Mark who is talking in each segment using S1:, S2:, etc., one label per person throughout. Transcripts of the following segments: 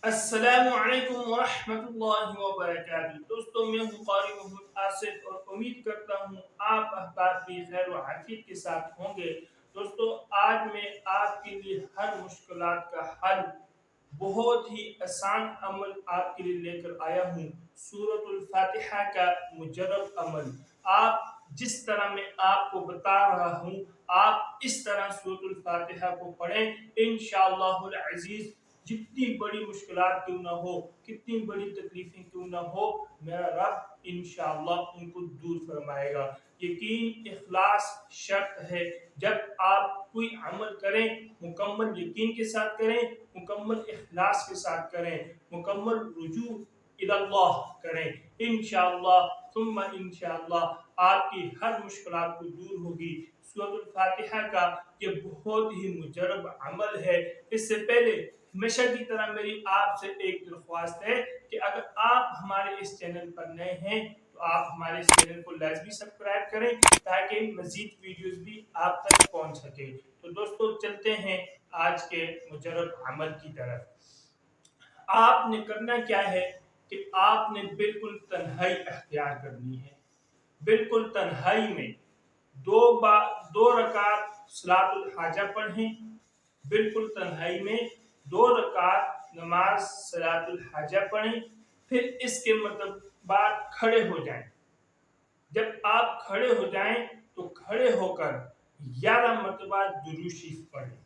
S1: السلام علیکم ورحمۃ اللہ وبرکاتہ۔ دوستوں، میں ہوں قاری محمد آصف اور امید کرتا ہوں آپ احباب بھی خیر و عافیت کے ساتھ ہوں گے۔ دوستوں، آج میں آپ کے لیے ہر مشکلات کا حل، بہت ہی آسان عمل آپ کے لیے لے کر آیا ہوں۔ سورۃ الفاتحہ کا مجرب عمل، آپ جس طرح میں آپ کو بتا رہا ہوں آپ اس طرح سورۃ الفاتحہ کو پڑھیں، انشاءاللہ العزیز جتنی بڑی مشکلات کیوں نہ ہو، کتنی بڑی تکلیفیں کیوں نہ ہو، میرا رب انشاءاللہ ان کو دور فرمائے گا۔ یقین اخلاص شرط ہے۔ جب آپ کوئی عمل کریں مکمل یقین کے ساتھ کریں، مکمل اخلاص کے ساتھ کریں، مکمل رجوع اللہ کریں، انشاءاللہ ثم انشاءاللہ آپ کی ہر مشکلات کو دور ہوگی۔ سورۃ الفاتحہ کا یہ بہت ہی مجرب عمل ہے۔ اس سے پہلے ہمیشہ کی طرح میری آپ سے ایک درخواست ہے کہ اگر آپ ہمارے اس چینل پر نئے ہیں تو آپ ہمارے اس چینل کو لازمی سبسکرائب کریں تاکہ مزید ویڈیوز بھی آپ تک پہنچ سکے۔ تو دوستو چلتے ہیں آج کے مجرب عمل کی طرف۔ آپ نے کرنا کیا ہے کہ آپ نے بالکل تنہائی اختیار کرنی ہے۔ بالکل تنہائی میں دو رکعت صلاۃ الحاجہ پڑھیں۔ بالکل تنہائی میں 2 رکعت نماز صلاۃ الحاجہ پڑھیں، پھر اس کے بعد کھڑے ہو جائیں۔ جب آپ کھڑے ہو جائیں تو کھڑے ہو کر 11 مرتبہ درود شریف پڑھیں۔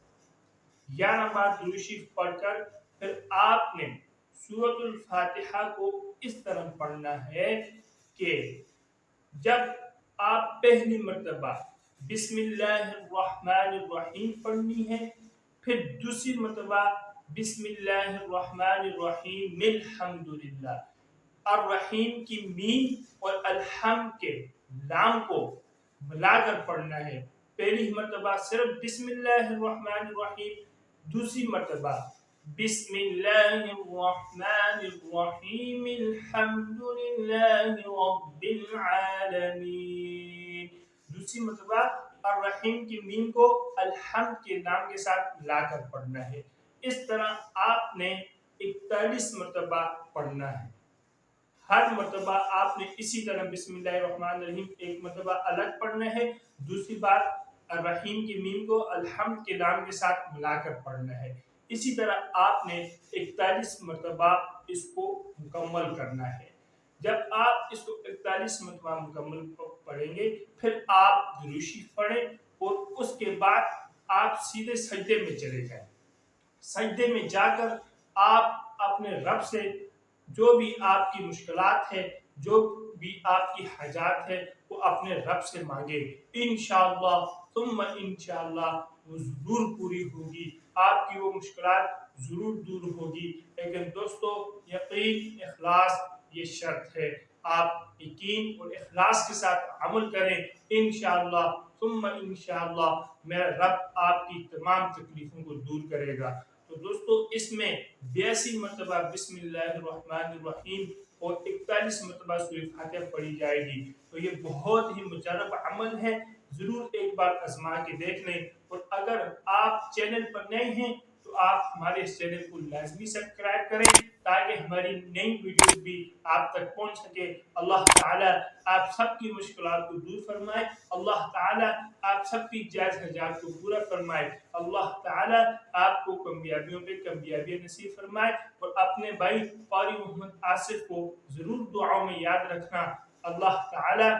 S1: 11 بار درود شریف پڑھ کر پھر آپ نے سورۃ الفاتحہ کو اس طرح پڑھنا ہے کہ جب آپ پہلی مرتبہ بسم اللہ الرحمن الرحیم پڑھنی ہے، پھر دوسری مرتبہ بسم اللہ الرحمن الرحیم الحمدللہ، الرحیم کی میم اور الحمد کے لام کو ملا کر پڑھنا ہے۔ پہلی مرتبہ صرف بسم اللہ الرحمن الرحیم، دوسری مرتبہ بسم اللہ الرحمن الرحیم الحمدللہ رب العالمین، دوسری مرتبہ الرحیم کی میم کو الحمد کے نام کے ساتھ ملا کر پڑھنا ہے۔ اس طرح آپ نے 41 مرتبہ پڑھنا ہے۔ ہر مرتبہ آپ نے اسی طرح بسم اللہ الرحمن الرحیم ایک مرتبہ الگ پڑھنا ہے، دوسری بار الرحیم کی میم کو الحمد کے نام کے ساتھ ملا کر پڑھنا ہے۔ اسی طرح آپ نے 41 مرتبہ اس کو مکمل کرنا ہے۔ جب آپ اس کو 41 مرتبہ مکمل پڑھیں گے پھر آپ درود شریف پڑھیں اور اس کے بعد آپ سیدھے سجدے میں چلے جائیں۔ سجدے میں جا کر آپ اپنے رب سے جو بھی آپ کی مشکلات ہے، جو بھی آپ کی حاجات ہے، وہ اپنے رب سے مانگے، انشاءاللہ ثم انشاءاللہ وہ ضرور پوری ہوگی، آپ کی وہ مشکلات ضرور دور ہوگی۔ لیکن دوستو یقین اخلاص یہ شرط ہے، آپ یقین اور اخلاص کے ساتھ عمل کریں، انشاءاللہ ثم انشاءاللہ میرا رب آپ کی تمام تکلیفوں کو دور کرے گا۔ تو دوستو اس میں 82 مرتبہ بسم اللہ الرحمن الرحیم اور 41 مرتبہ سورۃ فاتحہ پڑھی جائے گی۔ تو یہ بہت ہی مجرب عمل ہے، ضرور ایک بار آزما کے دیکھ لیں۔ اور اگر آپ چینل پر نئے ہیں تو آپ ہمارے اس چینل کو لازمی سبسکرائب کریں تاکہ ہماری نئی ویڈیوز بھی آپ تک پہنچ سکے۔ اللہ تعالی آپ سب کی مشکلات کو دور فرمائے، اللہ تعالی آپ سب کی جائز حاجات کو پورا فرمائے، اللہ تعالی آپ کو کامیابیوں پہ کامیابی نصیب فرمائے۔ اور اپنے بھائی قاری محمد آصف کو ضرور دعاؤں میں یاد رکھنا۔ اللہ تعالی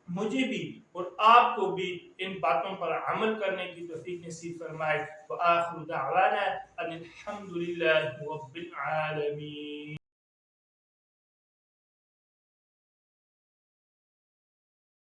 S1: مجھے بھی اور آپ کو بھی ان باتوں پر عمل کرنے کی توفیق نصیب فرمائے۔ وآخر دعوانا ان الحمد للہ رب العالمین۔